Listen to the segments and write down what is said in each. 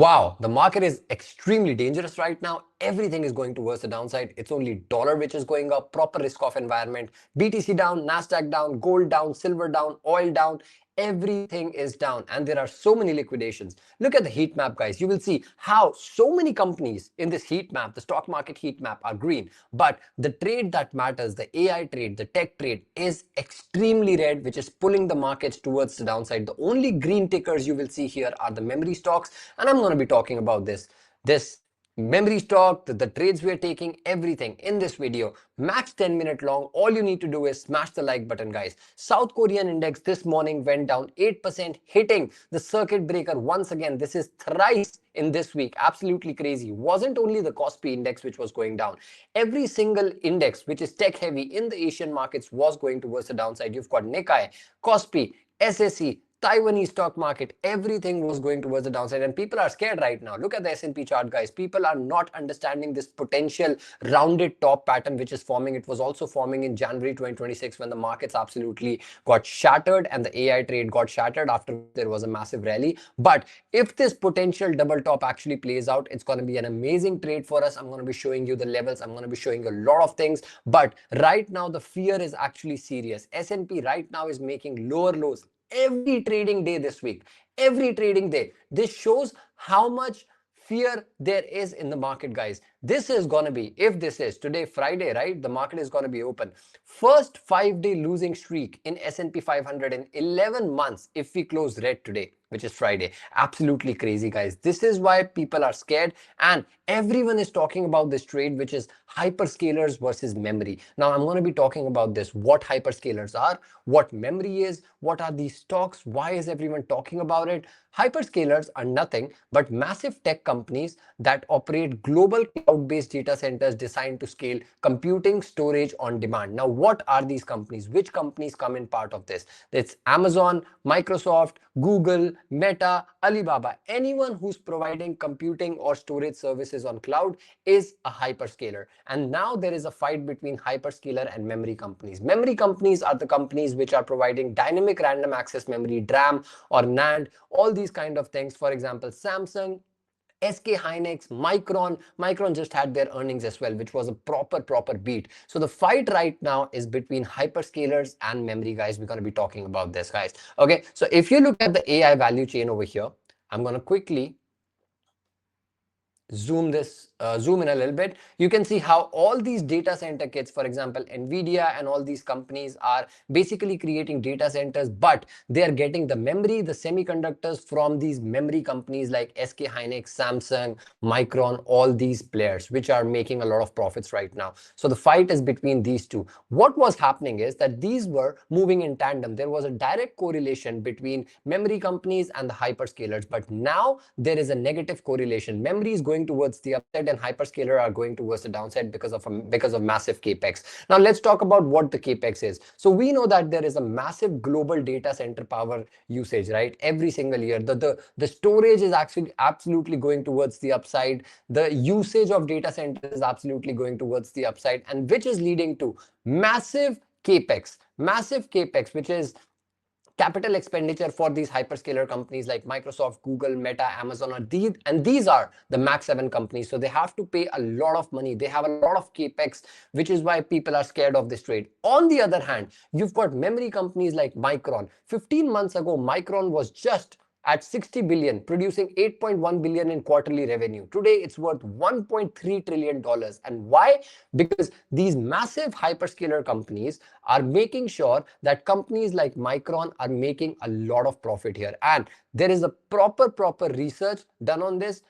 Wow, the market is extremely dangerous right now. Everything is going towards the downside. It's only dollar which is going up, proper risk off environment. BTC down, Nasdaq down, gold down, silver down, oil down. Everything is down and there are so many liquidations. Look at the heat map, guys. You will see how so many companies in this heat map, the stock market heat map, are green. But the trade that matters, the AI trade, the tech trade, is extremely red, which is pulling the markets towards the downside. The only green tickers you will see here are the memory stocks, and I'm going to be talking about this memory stock, the trades we are taking, everything in this video. Max 10-minute long. All you need to do is smash the like button, guys. South Korean index this morning went down 8%, hitting the circuit breaker once again. This is thrice in this week. Absolutely crazy. Wasn't only the Kospi index which was going down. Every single index which is tech heavy in the Asian markets was going towards the downside. You've got Nikkei, Kospi, SSE, Taiwanese stock market, everything was going towards the downside, and people are scared right now. Look at the S&P chart, guys. People are not understanding this potential rounded top pattern which is forming. It was also forming in January 2026 when the markets absolutely got shattered and the AI trade got shattered. After there was a massive rally. But if this potential double top actually plays out, it's going to be an amazing trade for us. I'm going to be showing you the levels. I'm going to be showing you a lot of things. But right now, the fear is actually serious. S&P right now is making lower lows every trading day this week. Every trading day. This shows how much fear there is in the market, guys. This is going to be, if this is today Friday, right, the market is going to be open. First 5-day losing streak in S&P 500 in 11 months if we close red today, which is Friday. Absolutely crazy, guys. This is why people are scared, and everyone is talking about this trade, which is hyperscalers versus memory. Now I'm going to be talking about this, what hyperscalers are, what memory is, what are these stocks, why is everyone talking about it. Hyperscalers are nothing but massive tech companies that operate global cloud-based data centers designed to scale computing storage on demand. Now, what are these companies? Which companies come in part of this? It's Amazon, Microsoft, Google, Meta, Alibaba. Anyone who's providing computing or storage services on cloud is a hyperscaler. And now there is a fight between hyperscaler and memory companies. Memory companies are the companies which are providing dynamic random access memory, DRAM or NAND, all these kind of things. For example, Samsung, SK Hynix, Micron just had their earnings as well, which was a proper beat. So the fight right now is between hyperscalers and memory, guys. We're going to be talking about this, guys. Okay, so if you look at the AI value chain over here, I'm going to quickly zoom in a little bit. You can see how all these data center kits, for example, Nvidia and all these companies are basically creating data centers, but they are getting the memory, the semiconductors from these memory companies like SK Hynix, Samsung, Micron, all these players, which are making a lot of profits right now. So the fight is between these two. What was happening is that these were moving in tandem. There was a direct correlation between memory companies and the hyperscalers, but now there is a negative correlation. Memory is going towards the upside and hyperscaler are going towards the downside because of massive capex. Now let's talk about what the capex is. So we know that there is a massive global data center power usage, right? Every single year, the storage is actually absolutely going towards the upside. The usage of data centers is absolutely going towards the upside, and which is leading to massive capex, which is capital expenditure for these hyperscaler companies like Microsoft, Google, Meta, Amazon, and these are the Max 7 companies. So they have to pay a lot of money. They have a lot of capex, which is why people are scared of this trade. On the other hand, you've got memory companies like Micron. 15 months ago, Micron was just at 60 billion, producing 8.1 billion in quarterly revenue. Today, it's worth 1.3 trillion dollars. And why? Because these massive hyperscaler companies are making sure that companies like Micron are making a lot of profit here. And there is a proper research done on this.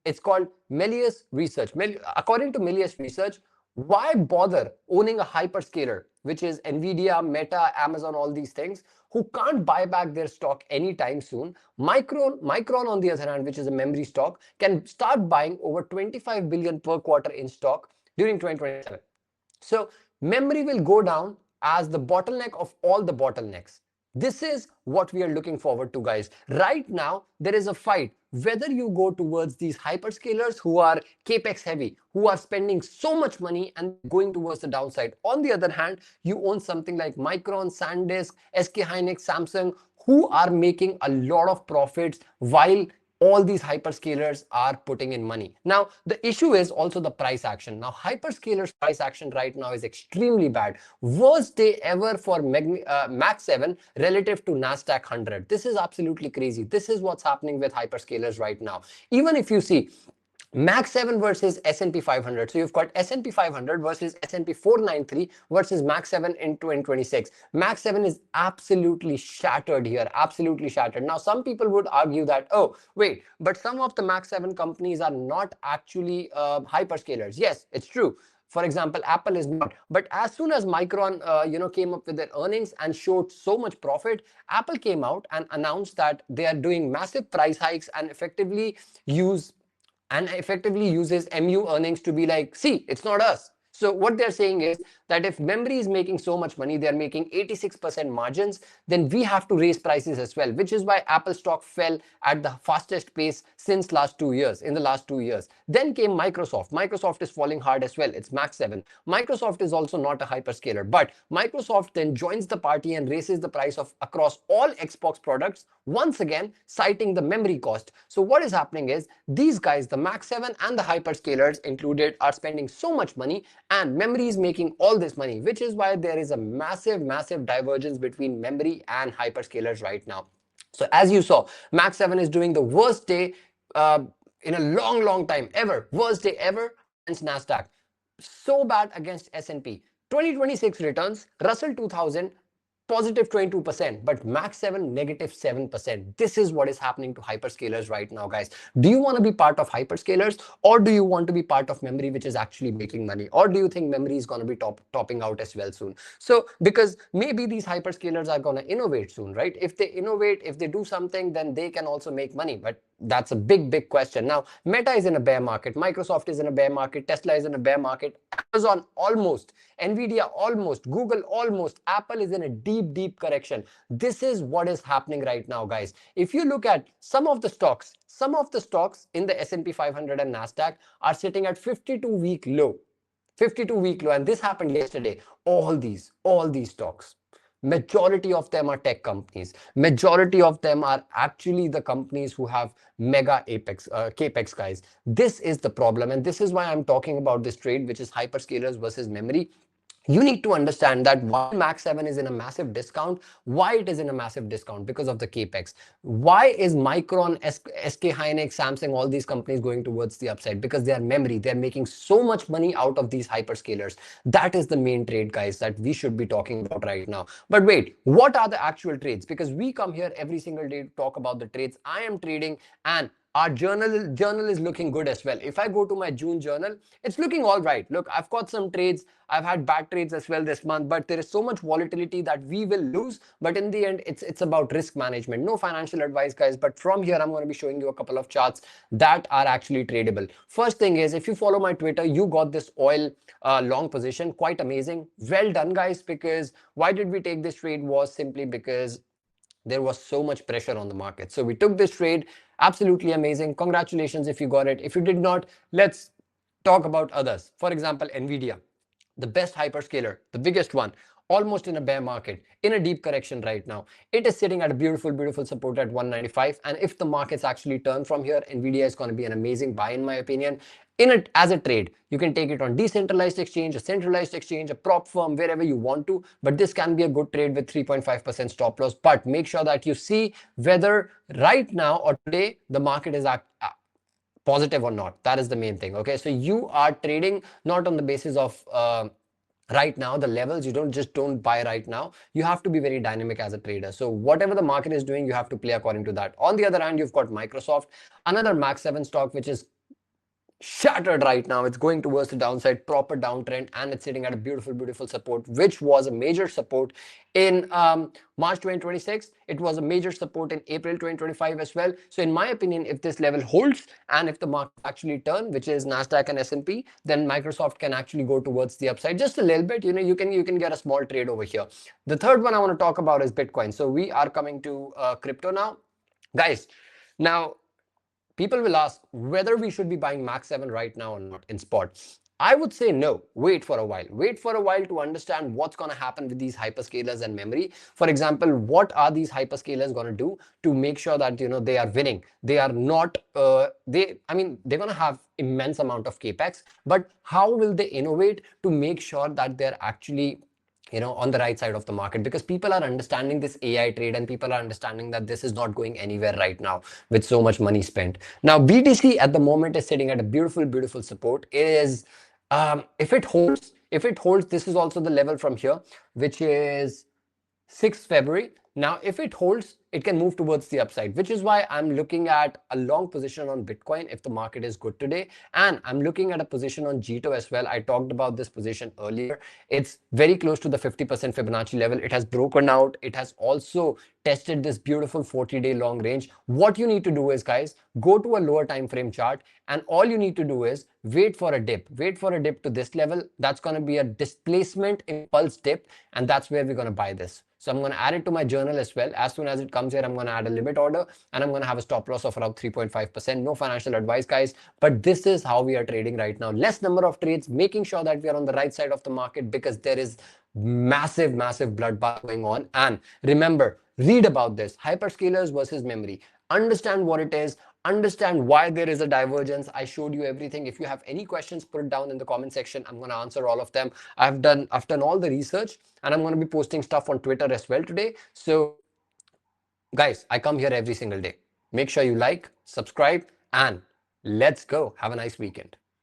It's called Melius Research. According to Melius Research, why bother owning a hyperscaler, which is Nvidia, Meta, Amazon, all these things, who can't buy back their stock anytime soon? Micron, on the other hand, which is a memory stock, can start buying over 25 billion per quarter in stock during 2027. So memory will go down as the bottleneck of all the bottlenecks. This is what we are looking forward to, guys. Right now, there is a fight whether you go towards these hyperscalers who are capex heavy, who are spending so much money and going towards the downside. On the other hand, you own something like Micron, SanDisk, SK Hynix, Samsung, who are making a lot of profits while all these hyperscalers are putting in money. Now, the issue is also the price action. Now, hyperscalers price action right now is extremely bad. Worst day ever for Max 7 relative to NASDAQ 100. This is absolutely crazy. This is what's happening with hyperscalers right now. Even if you see Max 7 versus S&P 500. So you've got S&P 500 versus S&P 493 versus Max 7 in 2026. Max 7 is absolutely shattered here, absolutely shattered. Now, some people would argue that, oh, wait, but some of the Max 7 companies are not actually hyperscalers. Yes, it's true. For example, Apple is not. But as soon as Micron, came up with their earnings and showed so much profit, Apple came out and announced that they are doing massive price hikes and effectively uses MU earnings to be like, see, it's not us. So what they're saying is that if memory is making so much money, they're making 86% margins, then we have to raise prices as well, which is why Apple stock fell at the fastest pace since last 2 years, in the last 2 years. Then came Microsoft. Microsoft is falling hard as well. It's Max 7. Microsoft is also not a hyperscaler, but Microsoft then joins the party and raises the price of across all Xbox products, once again citing the memory cost. So what is happening is these guys, the Max 7 and the hyperscalers included, are spending so much money, and memory is making all this money, which is why there is a massive divergence between memory and hyperscalers right now. So as you saw, Max 7 is doing the worst day uh, in a long time ever, worst day ever against Nasdaq. So bad against S&P. 2026 returns, Russell 2000 positive 22%, but Max 7 negative 7%. This is what is happening to hyperscalers right now, guys. Do you want to be part of hyperscalers, or do you want to be part of memory, which is actually making money? Or do you think memory is going to be topping out as well soon? So, because maybe these hyperscalers are going to innovate soon, right? If they innovate, if they do something, then they can also make money. But that's a big question. Now, Meta is in a bear market. Microsoft is in a bear market. Tesla is in a bear market. Amazon almost. Nvidia almost. Google almost. Apple is in a deep correction. This is what is happening right now, guys. If you look at some of the stocks in the S&P 500 and NASDAQ are sitting at 52-week low. 52-week low, and this happened yesterday. All these stocks, majority of them are tech companies. Majority of them are actually the companies who have mega capex, guys. This is the problem, and this is why I'm talking about this trade, which is hyperscalers versus memory. You need to understand that while Max 7 is in a massive discount, why it is in a massive discount? Because of the capex. Why is Micron, SK Hynix, Samsung, all these companies going towards the upside? Because they are memory. They're making so much money out of these hyperscalers. That is the main trade, guys, that we should be talking about right now. But wait, what are the actual trades? Because we come here every single day to talk about the trades. I am trading, and our journal is looking good as well. If I go to my June journal, it's looking all right. Look, I've got some trades. I've had bad trades as well this month, but there is so much volatility that we will lose. But in the end, it's about risk management. No financial advice, guys. But from here, I'm going to be showing you a couple of charts that are actually tradable. First thing is, if you follow my Twitter, you got this oil long position. Quite amazing. Well done, guys. Because why did we take this trade? Was simply because there was so much pressure on the market. So we took this trade. Absolutely amazing. Congratulations if you got it. If you did not, let's talk about others. For example, Nvidia, the best hyperscaler, the biggest one, almost in a bear market, in a deep correction right now. It is sitting at a beautiful support at 195. And if the markets actually turn from here, Nvidia is going to be an amazing buy, in my opinion. In it as a trade, you can take it on decentralized exchange, a centralized exchange, a prop firm, wherever you want to. But this can be a good trade with 3.5% stop loss. But make sure that you see whether right now or today the market is positive or not. That is the main thing. Okay, so you are trading not on the basis of right now the levels. You don't buy right now. You have to be very dynamic as a trader. So whatever the market is doing, you have to play according to that. On the other hand, you've got Microsoft, another Max 7 stock, which is shattered right now. It's going towards the downside, proper downtrend, and it's sitting at a beautiful support, which was a major support in March 2026. It was a major support in April 2025 as well. So in my opinion, if this level holds and if the market actually turn, which is Nasdaq and S&P, then Microsoft can actually go towards the upside just a little bit. You can get a small trade over here. The third one I want to talk about is Bitcoin. So we are coming to crypto now, guys. Now, people will ask whether we should be buying Max 7 right now or not in spot. I would say no. Wait for a while. Wait for a while to understand what's going to happen with these hyperscalers and memory. For example, what are these hyperscalers going to do to make sure that they are winning? They are not. They're going to have immense amount of capex, but how will they innovate to make sure that they're actually on the right side of the market, because people are understanding this AI trade and people are understanding that this is not going anywhere right now with so much money spent. Now, BTC at the moment is sitting at a beautiful, beautiful support. It is, if it holds, this is also the level from here, which is 6th February. Now, if it holds, it can move towards the upside, which is why I'm looking at a long position on Bitcoin if the market is good today. And I'm looking at a position on G2 as well. I talked about this position earlier. It's very close to the 50% Fibonacci level. It has broken out. It has also tested this beautiful 40-day long range. What you need to do is, guys, go to a lower time frame chart, and all you need to do is wait for a dip. Wait for a dip to this level. That's going to be a displacement impulse dip, and that's where we're going to buy this. So I'm going to add it to my journal as well. As soon as it comes here, I'm going to add a limit order, and I'm going to have a stop loss of around 3.5%. No financial advice, guys, but this is how we are trading right now. Less number of trades, making sure that we are on the right side of the market, because there is massive, massive bloodbath going on. And remember, read about this hyperscalers versus memory. Understand what it is. Understand why there is a divergence. I showed you everything. If you have any questions, put it down in the comment section. I'm going to answer all of them. I've done all the research, and I'm going to be posting stuff on Twitter as well today. So guys, I come here every single day. Make sure you like, subscribe, and let's go. Have a nice weekend.